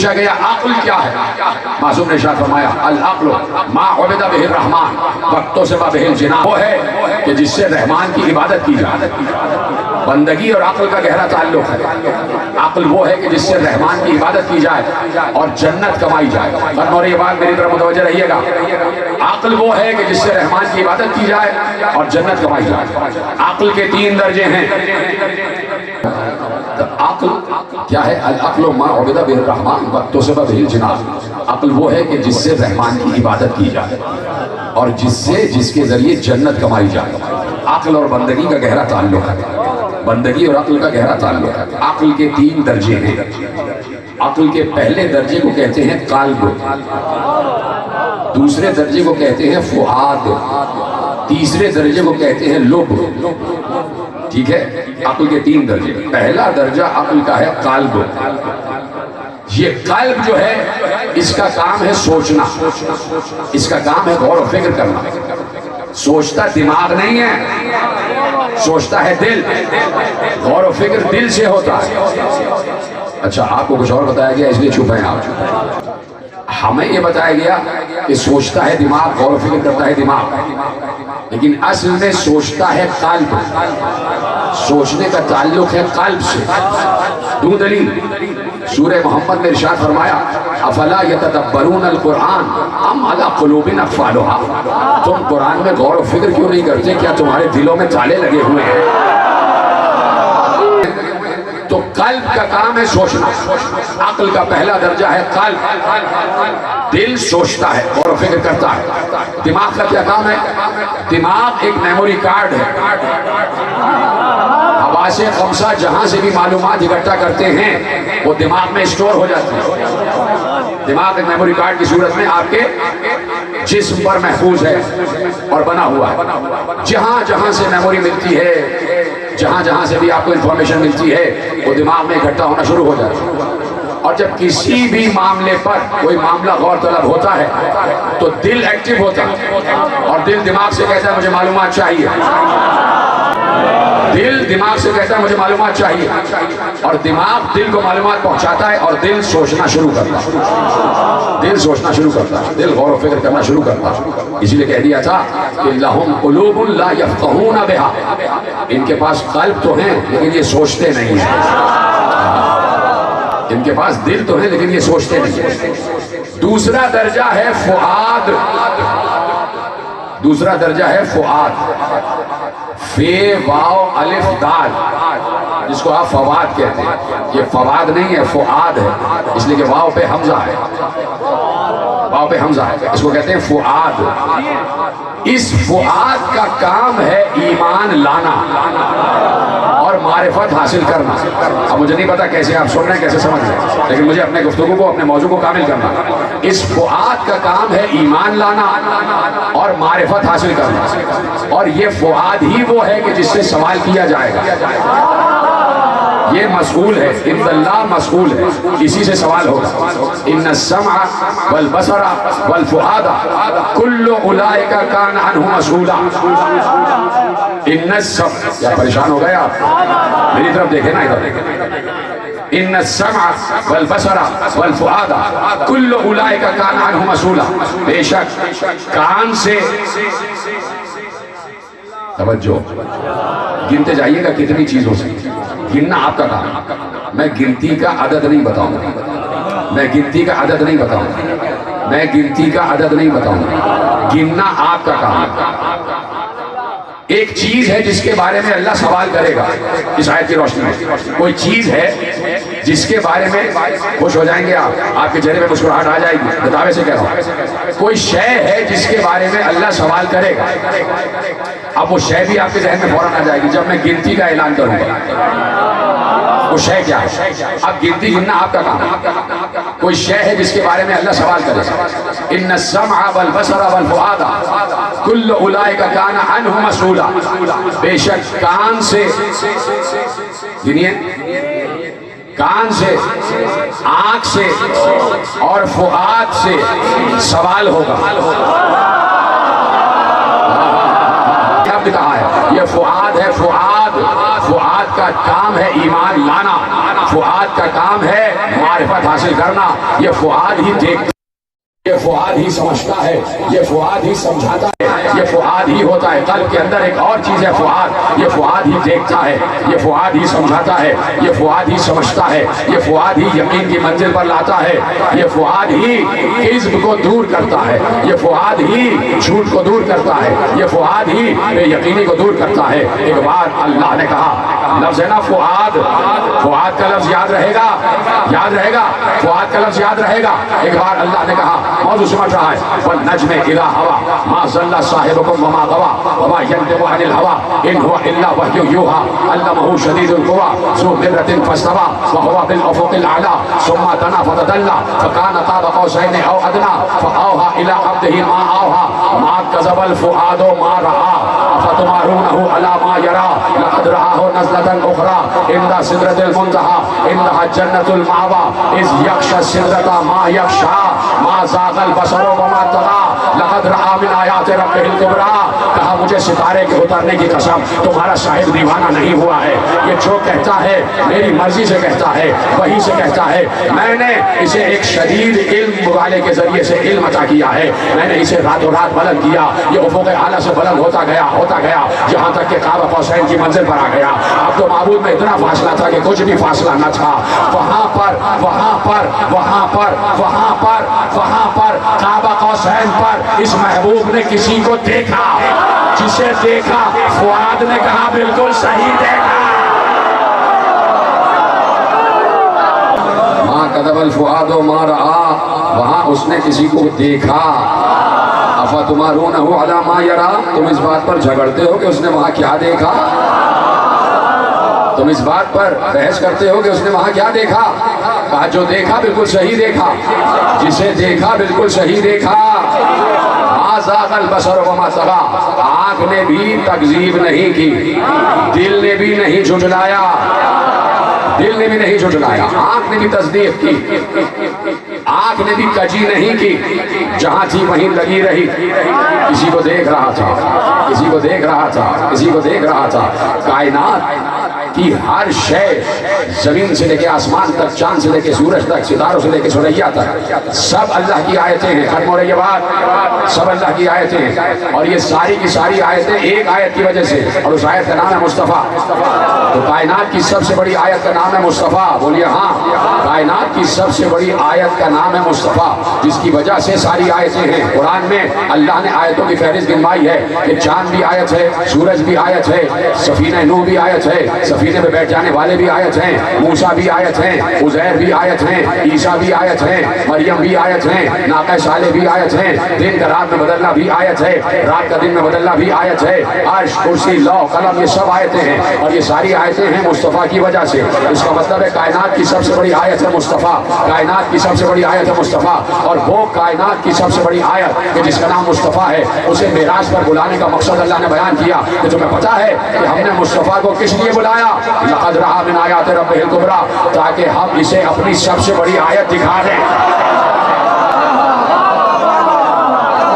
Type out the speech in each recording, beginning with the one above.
پوچھا گیا عقل کیا ہے؟ معصوم نے ارشاد فرمایا العقل ما عبد بہ الرحمن واکتسب بہ الجنان، وہ ہے کہ جس سے رحمان کی عبادت کی جائے۔ بندگی اور عقل کا گہرا تعلق ہے۔ عقل وہ ہے کہ جس سے رحمان کی عبادت کی جائے اور جنت کمائی جائے۔ اور یہ بات میری طرف متوجہ رہیے گا، عقل وہ ہے کہ جس سے رحمان کی عبادت کی جائے اور جنت کمائی جائے۔ عقل کے 3 درجے ہیں۔ عقل کیا ہے؟ العقل ما عبد بہ الرحمن واکتسب بہ الجنان، عقل وہ ہے کہ جس سے رحمان کی عبادت کی جائے اور جس کے ذریعے جنت کمائی جائے۔ عقل اور بندگی کا گہرا تعلق ہے۔ بندگی اور عقل کا گہرا تعلق ہے۔ عقل کے 3 درجے ہیں۔ عقل کے پہلے درجے کو کہتے ہیں قلب، دوسرے درجے کو کہتے ہیں فؤاد، تیسرے درجے کو کہتے ہیں لب۔ ٹھیک ہے؟ عقل کے 3 درجے۔ پہلا درجہ عقل کا ہے قلب۔ یہ قلب جو ہے اس کا کام ہے سوچنا، اس کا کام ہے غور و فکر کرنا۔ سوچتا دماغ نہیں ہے، سوچتا ہے دل۔ غور و فکر دل سے ہوتا ہے۔ اچھا، آپ کو کچھ اور بتایا گیا اس لیے چپ ہیں آپ۔ ہمیں یہ بتایا گیا کہ سوچتا ہے دماغ، غور و فکر کرتا ہے دماغ، لیکن اصل میں سوچتا ہے قلب۔ سوچنے کا تعلق ہے قلب سے۔ دوں دلیل، سورہ محمد میں ارشاد فرمایا افلا یتدبرون القرآن ام علی قلوب اقفالها، تم قرآن میں غور و فکر کیوں نہیں کرتے؟ کیا تمہارے دلوں میں تالے لگے ہوئے ہیں؟ تو قلب کا کام ہے سوچنا۔ عقل کا پہلا درجہ ہے قلب، دل سوچتا ہے، غور و فکر کرتا ہے۔ دماغ کا کیا کام ہے؟ دماغ ایک میموری کارڈ ہے۔ حواس خمسہ جہاں سے بھی معلومات اکٹھا کرتے ہیں وہ دماغ میں اسٹور ہو جاتی ہے۔ دماغ ایک میموری کارڈ کی صورت میں آپ کے جسم پر محفوظ ہے اور بنا ہوا ہے۔ جہاں جہاں سے میموری ملتی ہے، جہاں جہاں سے بھی آپ کو انفارمیشن ملتی ہے وہ دماغ میں اکٹھا ہونا شروع ہو جاتا ہے۔ اور جب کسی بھی معاملے پر کوئی معاملہ غور طلب ہوتا ہے تو دل ایکٹیو ہوتا ہے اور دل دماغ سے کہتا ہے مجھے معلومات چاہیے۔ دل دماغ سے کہتا ہے مجھے معلومات چاہیے، اور دماغ دل کو معلومات پہنچاتا ہے اور دل سوچنا شروع کرتا ہے۔ دل سوچنا شروع کرتا ہے، دل غور و فکر کرنا شروع کرتا ہے۔ اسی لیے کہہ دیا تھا کہ لہم قلوب لا یفقہون بہا، ان کے پاس قلب تو ہیں لیکن یہ سوچتے نہیں ہیں۔ ان کے پاس دل تو ہیں لیکن یہ سوچتے نہیں ہیں۔ دوسرا درجہ ہے فؤاد۔ دوسرا درجہ ہے فؤاد، فے واو الف دال، جس کو آپ فواد کہتے ہیں۔ یہ فواد نہیں ہے، فؤاد ہے، اس لیے کہ واو پہ حمزہ ہے، واو پہ حمزہ ہے، اس کو کہتے ہیں فؤاد۔ اس فؤاد کا کام ہے ایمان لانا اور معرفت حاصل کرنا۔ اب مجھے نہیں پتا کیسے آپ سن رہے ہیں، کیسے سمجھ رہے ہیں، لیکن مجھے اپنے گفتگو کو، اپنے موضوع کو کامل کرنا۔ اس فؤاد کا کام ہے ایمان لانا اور معرفت حاصل کرنا، اور یہ فؤاد ہی وہ ہے کہ جس سے سوال کیا جائے گا۔ یہ مسئول ہے، ان اللہ مسئول ہے، اسی سے سوال ہوگا۔ ان السمع والبصر والفؤاد کل اولئک کان عنہ مسئولا۔ ان السمع، کیا پریشان ہو گئے آپ؟ میری طرف دیکھیں نا، ادھر۔ ان السمع والبصر والفؤاد کل اولئک کان عنہ مسئولا، بے شک کان سے، توجہ گنتے جائیے گا کتنی چیز ہو سکتی ہے، گننا آپ کا کام۔ میں گنتی کا عدد نہیں بتاؤں گا، میں گنتی کا عدد نہیں بتاؤں گا، میں گنتی کا عدد نہیں بتاؤں گا، گننا آپ کا کام ہے۔ ایک چیز ہے جس کے بارے میں اللہ سوال کرے گا اس آیت کی روشنی میں۔ کوئی چیز ہے جس کے بارے میں خوش ہو جائیں گے آپ کے چہرے پہ مسکراہٹ آ جائے گی، بتاوے سے کہہ رہا ہوں۔ کوئی شے ہے جس کے بارے میں اللہ سوال کرے گا، اب وہ شے بھی آپ کے ذہن میں فوراً آ جائے گی جب میں گنتی کا اعلان کروں گا۔ وہ شے کیا ہے؟ اب گنتی گننا آپ کا کام ہے۔ کوئی شے ہے جس کے بارے میں اللہ سوال کرے گا۔ ان السمع والبصر والفؤاد کل اولئک کان عنہ مسئولا، بے شک کان سے، گنیے، کان سے، آنکھ سے اور فؤاد سے سوال ہوگا۔ کہا ہے یہ فؤاد ہے، فؤاد کا کام ہے ایمان لانا، فؤاد کا کام ہے معرفت حاصل کرنا. یہ فؤاد ہی دیکھتا، یہ فؤاد ہی سمجھتا ہے، یہ فؤاد ہی سمجھاتا ہے، یہ فؤاد ہی ہوتا ہے. قلب کے اندر ایک اور چیز ہے فؤاد، یہ فؤاد ہی دیکھتا ہے، یہ فؤاد ہی سمجھاتا ہے، یہ فؤاد ہی سمجھتا ہے، یہ فؤاد ہی یقین کی منزل پر لاتا ہے، یہ فؤاد ہی کذب کو دور کرتا ہے، یہ فؤاد ہی جھوٹ کو دور کرتا ہے، یہ فؤاد ہی بے یقینی کو دور کرتا ہے. ایک بار اللہ نے کہا، لفظ ہے نا فؤاد، فؤاد کا لفظ یاد رہے گا، یاد رہے گا، فؤاد کا لفظ یاد رہے گا. ایک بار اللہ نے کہا، موضوع سمجھ رہا ہے، وَالنَّجْمِ إِذَا هَوَىٰ مَا ضَلَّ صَاحِبُكُمْ وَمَا غَوَىٰ وَمَا يَنطِقُ عَنِ الْهَوَىٰ إِنْ هُوَ إِلَّا وَحْيٌ يُوحَىٰ عَلَّمَهُ شَدِيدُ الْقُوَىٰ ذُو مِرَّةٍ فَاسْتَوَىٰ وَهُوَ بِالْأُفُقِ الْأَعْلَىٰ ثُمَّ دَنَا فَتَدَلَّىٰ فَكَانَ قَابَ قَوْسَيْنِ أَوْ أَدْنَىٰ فَأَوْحَىٰ إِلَىٰ عَبْدِهِ مَا أَوْحَىٰ مَا كَذَبَ الْفُؤَادُ مَا رَأَىٰ أَفَتُمَارُونَهُ عَلَىٰ مَا يَرَىٰ لَقَدْ رَآهُ نَزْلَةً أُخْرَىٰ عِندَ سِدْرَةِ الْمُنتَهَىٰ عِندَهَا جَنَّةُ الْمَأْوَىٰ إِذْ يَغْشَى السِّدْرَةَ مَا يَغْشَىٰ مَا زَاغَ الْبَصَرُ وَمَا طَغَىٰ لَقَدْ رَآ مِنْ آيَاتِ رَبِّهِ الْكُبْرَىٰ. کہا مجھے ستارے کے اترنے کی قسم، تمہارا صاحب دیوانہ نہیں ہوا ہے. یہ جو کہتا ہے میری مرضی سے کہتا ہے، وہی سے کہتا ہے. میں نے اسے ایک شدید علم والے کے ذریعے سے علم عطا کیا ہے. میں نے اسے راتوں رات بلند کیا. یہ افق اعلیٰ سے بلند ہوتا گیا جہاں تک کہ قاب قوسین کی منزل پر آ گیا. اب تو معبود میں اتنا فاصلہ تھا کہ کچھ بھی فاصلہ نہ تھا. وہاں پر قاب قوسین پر اس محبوب نے کسی کو دیکھا. جسے دیکھا فؤاد نے کہا بالکل صحیح دیکھا. مَا كَذَبَ الْفُؤَادُ مَا رَآ، وہاں اس نے کسی کو دیکھا. أَفَتُمَارُونَهُ عَلَىٰ مَا يَرَىٰ، تم اس بات پر جھگڑتے ہو کہ اس نے وہاں کیا دیکھا؟ تم اس بات پر بحث کرتے ہو کہ اس نے وہاں کیا دیکھا؟ کہا جو دیکھا بالکل صحیح دیکھا، جسے دیکھا بالکل صحیح دیکھا. مَا زَاغَ الْبَصَرُ وَمَا طَغَىٰ، آنکھ نے بھی تکذیب نہیں کی، دل نے بھی نہیں جھٹلایا، دل نے بھی نہیں جھٹلایا. آنکھ نے بھی تصدیق کی، آنکھ نے بھی کجی نہیں کی، جہاں تھی وہیں لگی رہی. کسی کو دیکھ رہا تھا، کسی کو دیکھ رہا تھا، کسی کو دیکھ رہا تھا. کائنات کی ہر شے، زمین سے لے کے آسمان تک، چاند سے لے کے سورج تک، ستاروں سے لے کے سریا تک، سب اللہ کی آیتیں ہیں. ختم ہو رہی ہے بات، سب اللہ کی آیتیں ہیں. اور یہ ساری کی ساری آیتیں ایک آیت کی وجہ سے، اور اس آیت کا نام ہے مصطفیٰ. تو کائنات کی سب سے بڑی آیت کا نام ہے مصطفیٰ. بولیے ہاں. کائنات کی سب سے بڑی آیت کا نام ہے مصطفیٰ، جس کی وجہ سے ساری آیتیں ہیں. قرآن میں اللہ نے آیتوں کی فہرست گنوائی ہے کہ چاند بھی آیت ہے، سورج بھی آیت ہے، سفینہ نوح بھی آیت ہے، سفینے میں بیٹھ جانے والے بھی آیت ہیں، موسیٰ بھی آیت ہیں، عزیر بھی آیت ہیں، عیسیٰ بھی آیت ہیں، مریم بھی آیت ہیں، ناقہ صالح بھی آیت ہیں، دن کا رات میں بدلنا بھی آیت ہے، رات کا دن میں بدلنا بھی آیت ہے، عرش کرسی لوح قلم یہ سب آیتیں ہیں. اور یہ ساری آیتیں ہیں مصطفیٰ کی وجہ سے. اس کا مطلب ہے کائنات کی سب سے بڑی آیت ہے مصطفیٰ، کائنات کی سب سے بڑی آیت ہے مصطفیٰ. اور وہ کائنات کی سب سے بڑی آیت کہ جس کا نام مصطفیٰ ہے، اسے معراج پر بلانے کا مقصد اللہ نے بیان کیا. کہ تمہیں پتہ ہے کہ ہم نے مصطفیٰ کو کس لیے بلایا؟ لقد رأى من آیات ربہ الکبریٰ، تاکہ ہم اسے اپنی سب سے بڑی آیت دکھا دیں،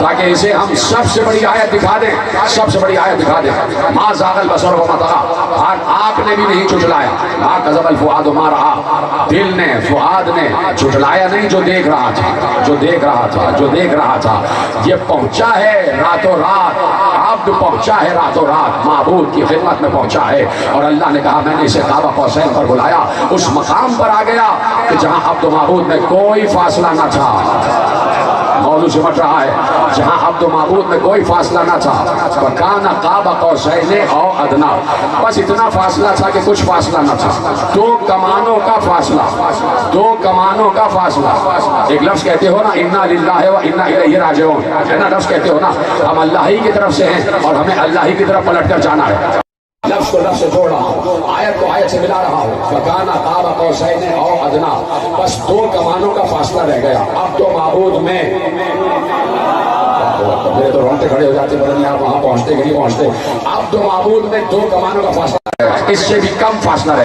تاکہ اسے ہم سب سے بڑی آیت دکھا دیں، سب سے بڑی آیت دکھا دیں. مَا زَاغَ الْبَصَرُ وَمَا طَغَىٰ، آنکھ نے بھی نہیں جھٹلایا. مَا كَذَبَ الْفُؤَادُ مَا رَآ، دل نے، فؤاد نے جھٹلایا نہیں جو دیکھ رہا تھا، جو دیکھ رہا تھا، جو دیکھ رہا تھا. یہ پہنچا ہے راتوں رات، عبد پہنچا ہے راتوں رات، معبود کی خدمت میں پہنچا ہے. اور اللہ نے کہا میں نے اسے قاب قوسین پر بلایا. اس مقام پر آ گیا کہ جہاں عبد و معبود میں کوئی فاصلہ نہ تھا. موضوع سمجھ رہا ہے؟ جہاں عبد و معبود میں کوئی فاصلہ نہ تھا. وَكَانَ قَابَ قَوْسَيْنِ أَوْ أَدْنَىٰ، بس اتنا فاصلہ تھا کہ کچھ فاصلہ نہ تھا. 2 کمانوں کا فاصلہ، 2 کمانوں کا فاصلہ. ایک لفظ کہتے ہو نا اِنَّا لِلَّهِ وَإِنَّا إِلَيْهِ رَاجِعُونَ، ہے نا؟ لفظ کہتے ہو نا ہم اللہ ہی کی طرف سے ہیں اور ہمیں اللہ ہی کی طرف پلٹ کر جانا ہے. لفظ کو لفظ سے جوڑ رہا ہوں، آیت کو آیت سے ملا رہا ہوں. وَكَانَ قَابَ قَوْسَيْنِ أَوْ أَدْنَىٰ، بس 2 کمانوں کا فاصلہ رہ گیا. اب تو معبود میں میرے تو رونگٹے کھڑے ہو جاتے، پتہ نہیں آپ وہاں پہنچتے کہ نہیں پہنچتے. اب تو معبود میں 2 کمانوں کا فاصلہ رہ گیا، اس سے بھی کم فاصلہ رہ گیا.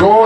2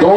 2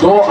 2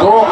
2